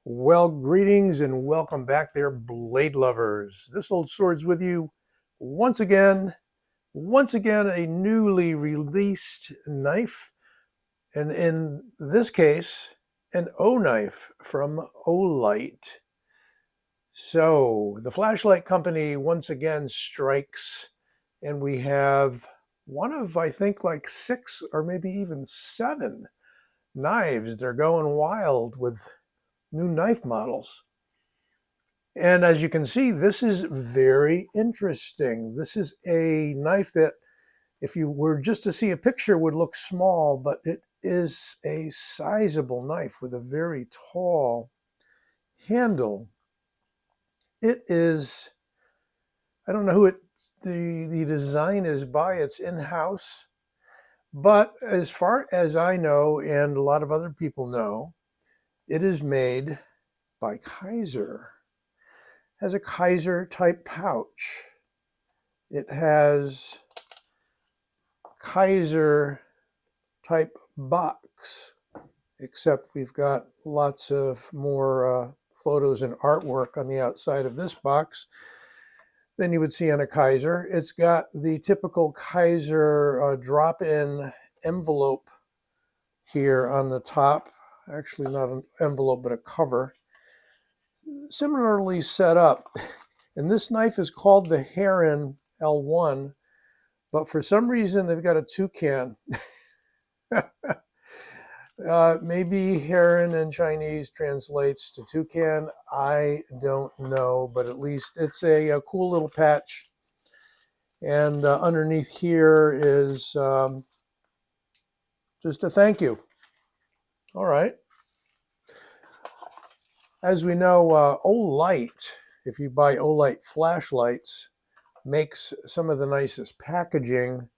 Well, greetings and welcome back there, blade lovers. This old sword's with you once again. Once again, a newly released knife, and in this case, an O knife from Olight. So, the flashlight company once again strikes, and we have one of, I think, like six or maybe even seven knives. They're going wild with new knife models. And as you can see, this is very interesting. This is a knife that, if you were just to see a picture, would look small, but it is a sizable knife with a very tall handle. It is, I don't know who the design is by, it's in-house, but as far as I know, and a lot of other people know, it is made by Kaiser. Has a Kaiser type pouch. It has Kaiser type box, except we've got lots of more photos and artwork on the outside of this box than you would see on a Kaiser. It's got the typical Kaiser drop-in envelope here on the top. Actually, not an envelope, but a cover. Similarly set up. And this knife is called the Heron L1, but for some reason they've got a toucan. Maybe Heron in Chinese translates to toucan. I don't know, but at least it's a cool little patch. And underneath here is just a thank you. All right. As we know, Olight, if you buy Olight flashlights, makes some of the nicest packaging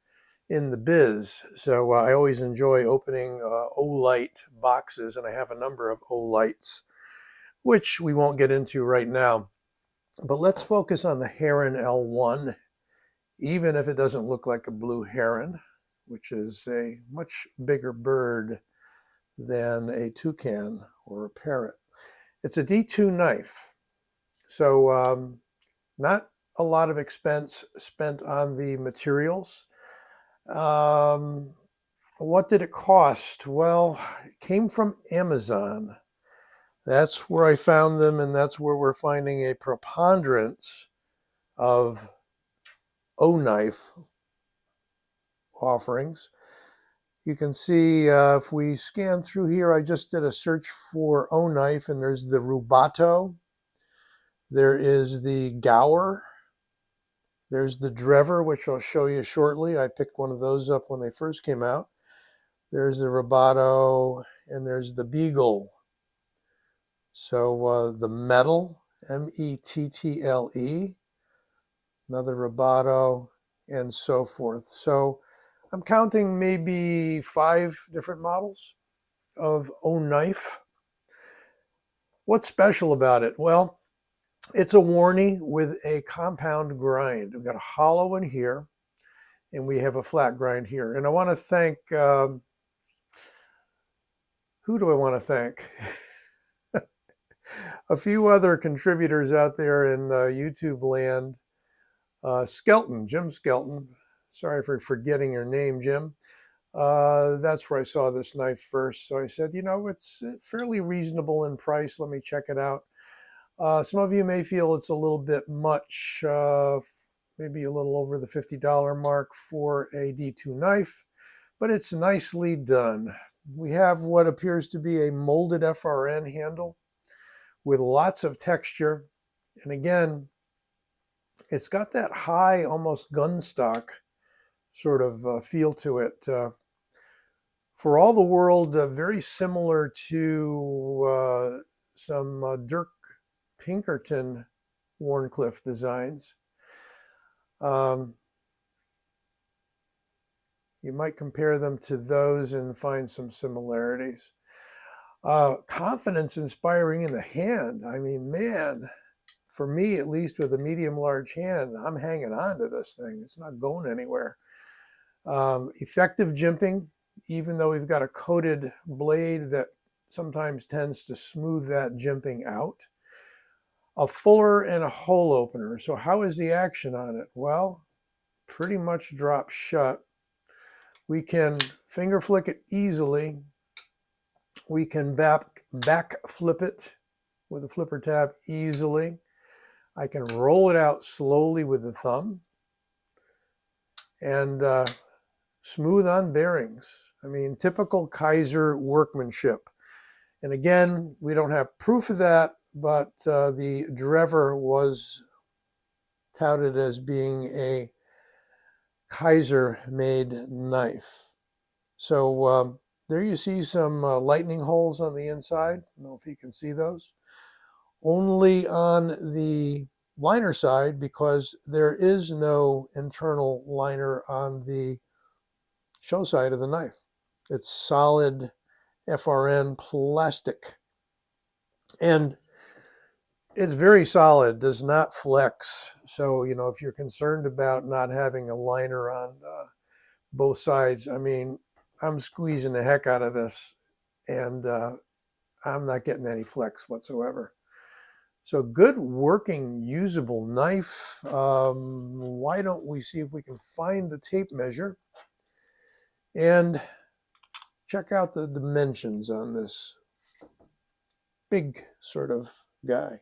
in the biz. So I always enjoy opening Olight boxes, and I have a number of Olights, which we won't get into right now. But let's focus on the Heron L1, even if it doesn't look like a blue heron, which is a much bigger bird than a toucan or a parrot. It's a D2 knife, so not a lot of expense spent on the materials. What did it cost? Well, it came from Amazon. That's where I found them, and that's where we're finding a preponderance of O-knife offerings. You can see if we scan through here, I just did a search for O-knife, and there's the Rubato. There is the Gower. There's the Drever, which I'll show you shortly. I picked one of those up when they first came out. There's the Rubato, and there's the Beagle. So the Metal, Mettle, another Rubato, and so forth. So I'm counting maybe 5 different models of O-knife. What's special about it? Well, it's a Wharnie with a compound grind. We've got a hollow in here, and we have a flat grind here. And I want to thank, who do I want to thank? A few other contributors out there in YouTube land. Skelton, Jim Skelton. Sorry for forgetting your name, Jim. That's where I saw this knife first. So I said, you know, it's fairly reasonable in price. Let me check it out. Some of you may feel it's a little bit much, maybe a little over the $50 mark for a D2 knife, but it's nicely done. We have what appears to be a molded FRN handle with lots of texture. And again, it's got that high, almost gun stock sort of feel to it. For all the world, very similar to some Dirk Pinkerton Wharncliffe designs. You might compare them to those and find some similarities. Confidence inspiring in the hand. I mean, man, for me, at least with a medium large hand, I'm hanging on to this thing. It's not going anywhere. Effective jimping, even though we've got a coated blade that sometimes tends to smooth that jimping out. A fuller and a hole opener. So how is the action on it? Well, pretty much drop shut. We can finger flick it easily. We can back flip it with a flipper tab easily. I can roll it out slowly with the thumb and smooth on bearings. I mean, typical Kaiser workmanship. And again, we don't have proof of that, but the Drever was touted as being a Kaiser-made knife. So there you see some lightning holes on the inside. I don't know if you can see those. Only on the liner side, because there is no internal liner on the show side of the knife. It's solid FRN plastic. And it's very solid, does not flex. So, you know, if you're concerned about not having a liner on both sides, I mean, I'm squeezing the heck out of this and I'm not getting any flex whatsoever. So good working, usable knife. Why don't we see if we can find the tape measure and check out the dimensions on this big sort of guy.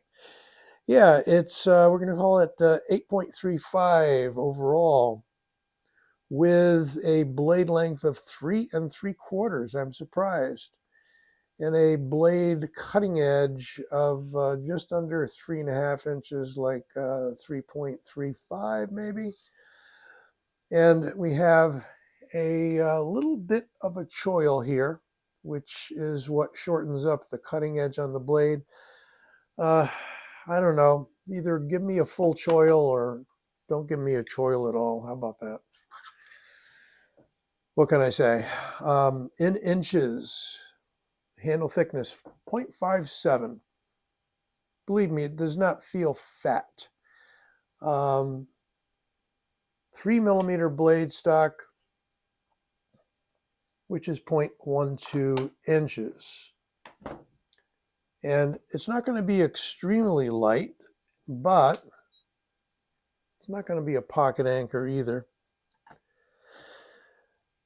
Yeah, it's, we're going to call it 8.35 overall with a blade length of 3 3/4. I'm surprised. And a blade cutting edge of just under 3.5 inches, like 3.35 maybe. And we have a little bit of a choil here, which is what shortens up the cutting edge on the blade. I don't know, either give me a full choil or don't give me a choil at all. How about that? What can I say? In inches, handle thickness 0.57. Believe me, it does not feel fat. 3mm blade stock, which is 0.12 inches. And it's not going to be extremely light, but it's not going to be a pocket anchor either.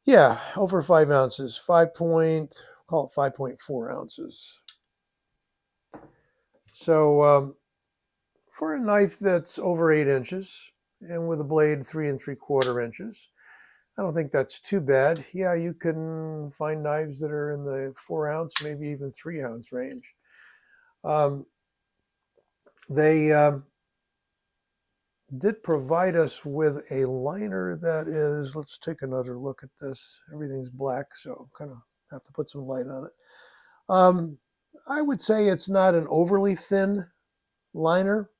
Yeah, over 5 ounces, call it 5.4 ounces. So for a knife that's over 8 inches and with a blade 3 3/4 inches, I don't think that's too bad. Yeah, you can find knives that are in the 4 ounce, maybe even 3 ounce range. They did provide us with a liner that is, let's take another look at this. Everything's black, so kind of have to put some light on it. I would say it's not an overly thin liner.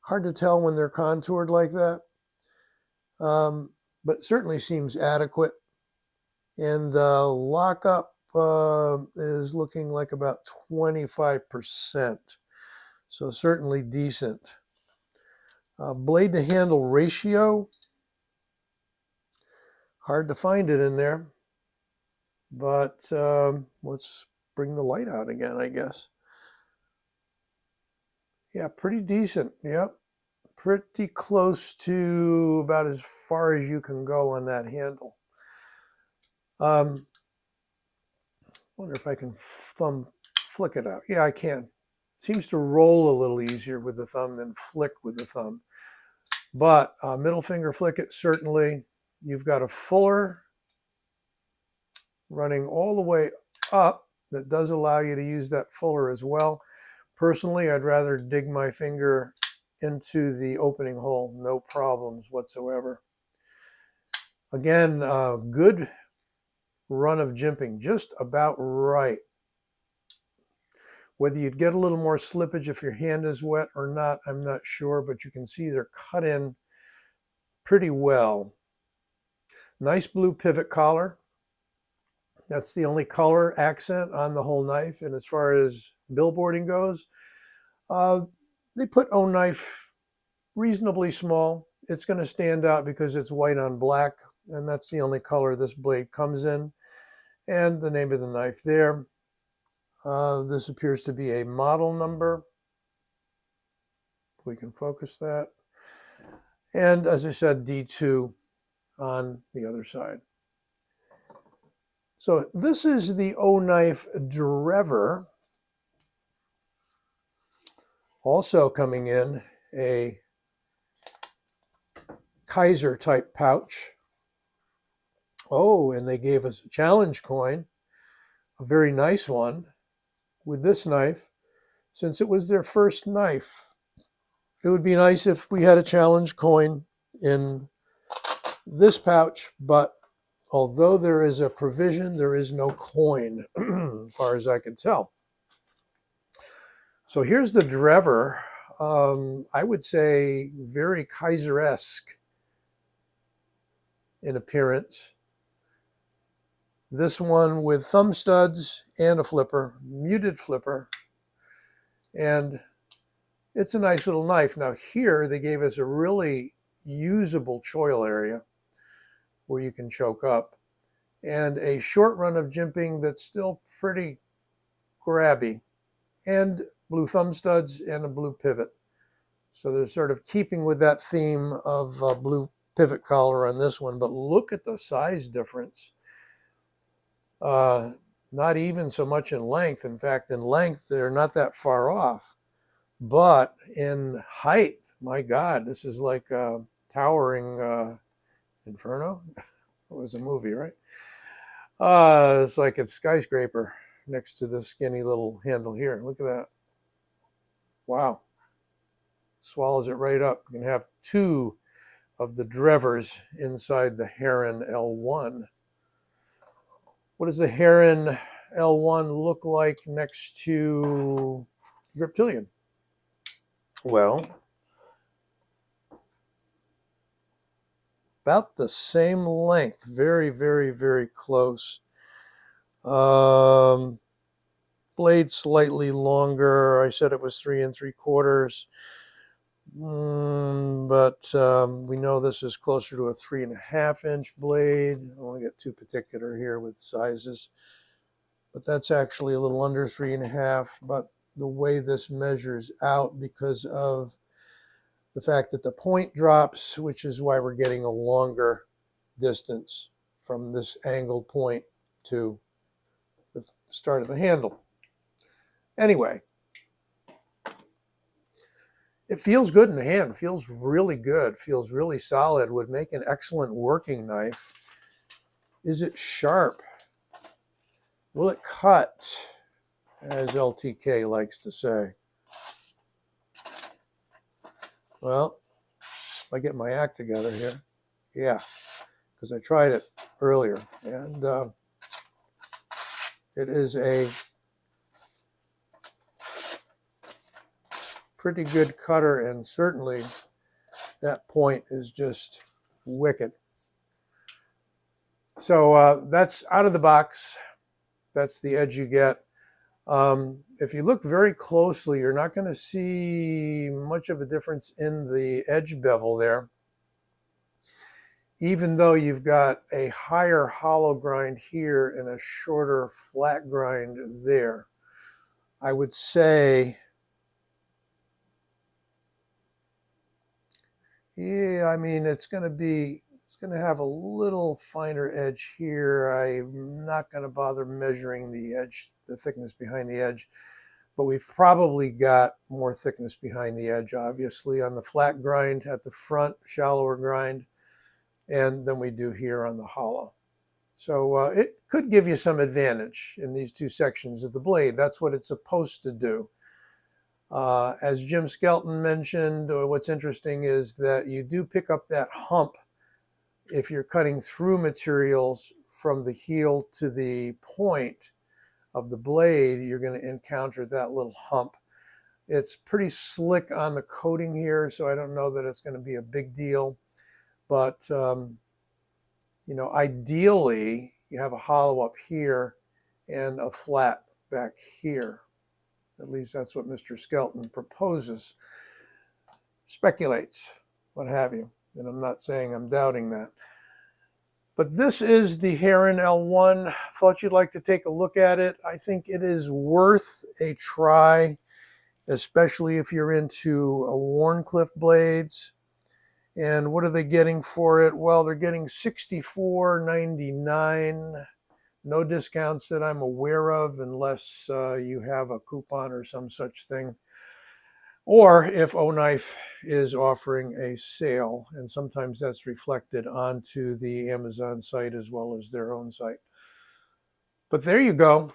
Hard to tell when they're contoured like that, but certainly seems adequate. And the lockup is looking like about 25%, so certainly decent. Blade to handle ratio, hard to find it in there, but let's bring the light out again, I guess. Yeah, pretty decent. Yep, pretty close to about as far as you can go on that handle. Wonder if I can thumb flick it out. Yeah, I can. Seems to roll a little easier with the thumb than flick with the thumb. But middle finger flick it, certainly. You've got a fuller running all the way up that does allow you to use that fuller as well. Personally, I'd rather dig my finger into the opening hole, no problems whatsoever. Again, good run of jimping, just about right. Whether you'd get a little more slippage if your hand is wet or not, I'm not sure, but you can see they're cut in pretty well. Nice blue pivot collar. That's the only color accent on the whole knife. And as far as billboarding goes, they put Oknife reasonably small. It's going to stand out because it's white on black, and that's the only color this blade comes in. And the name of the knife there. This appears to be a model number. We can focus that. And as I said, D2 on the other side. So this is the Oknife Drever. Also coming in a Kaiser type pouch. Oh, and they gave us a challenge coin, a very nice one, with this knife. Since it was their first knife, it would be nice if we had a challenge coin in this pouch, but although there is a provision, there is no coin, as far as I can tell. So here's the Drever. I would say very Kaiser-esque in appearance. This one with thumb studs and a flipper, muted flipper. And it's a nice little knife. Now here they gave us a really usable choil area where you can choke up, and a short run of jimping that's still pretty grabby, and blue thumb studs and a blue pivot. So they're sort of keeping with that theme of blue pivot collar on this one, but look at the size difference. Not even so much in length. In fact, in length, they're not that far off. But in height, my God, this is like towering Inferno. It was a movie, right? It's like a skyscraper next to this skinny little handle here. Look at that. Wow. Swallows it right up. You can have two of the Drevers inside the Heron L1. What does the Heron L1 look like next to Reptilian? Well, about the same length, very, very, very close. Blade slightly longer. I said it was 3 3/4, but we know this is closer to a 3.5-inch blade. I want to get too particular here with sizes, but that's actually a little under 3.5. But the way this measures out, because of the fact that the point drops, which is why we're getting a longer distance from this angled point to the start of the handle. Anyway, it feels good in the hand. It feels really good. Feels really solid. Would make an excellent working knife. Is it sharp? Will it cut, as LTK likes to say? Well, if I get my act together here, yeah, because I tried it earlier, and it is a pretty good cutter, and certainly that point is just wicked. So that's out of the box. That's the edge you get. If you look very closely, you're not going to see much of a difference in the edge bevel there, even though you've got a higher hollow grind here and a shorter flat grind there. I would say, yeah, I mean, it's going to have a little finer edge here. I'm not going to bother measuring the edge, the thickness behind the edge, but we've probably got more thickness behind the edge, obviously, on the flat grind at the front, shallower grind, and than we do here on the hollow. So it could give you some advantage in these two sections of the blade. That's what it's supposed to do. As Jim Skelton mentioned, what's interesting is that you do pick up that hump if you're cutting through materials from the heel to the point of the blade. You're going to encounter that little hump. It's pretty slick on the coating here, so I don't know that it's going to be a big deal. But, you know, ideally, you have a hollow up here and a flat back here. At least that's what Mr. Skelton proposes, speculates, what have you. And I'm not saying I'm doubting that. But this is the Heron L1. Thought you'd like to take a look at it. I think it is worth a try, especially if you're into Wharncliffe blades. And what are they getting for it? Well, they're getting $64.99. No discounts that I'm aware of, unless you have a coupon or some such thing. Or if Oknife is offering a sale, and sometimes that's reflected onto the Amazon site as well as their own site. But there you go.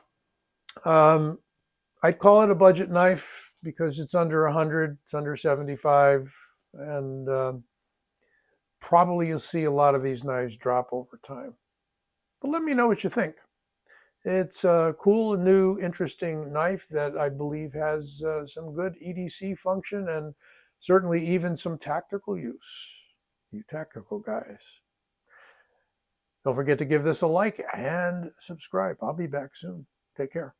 I'd call it a budget knife because it's under 100, it's under 75, and probably you'll see a lot of these knives drop over time. But let me know what you think. It's a cool, new, interesting knife that I believe has some good EDC function and certainly even some tactical use. You tactical guys. Don't forget to give this a like and subscribe. I'll be back soon. Take care.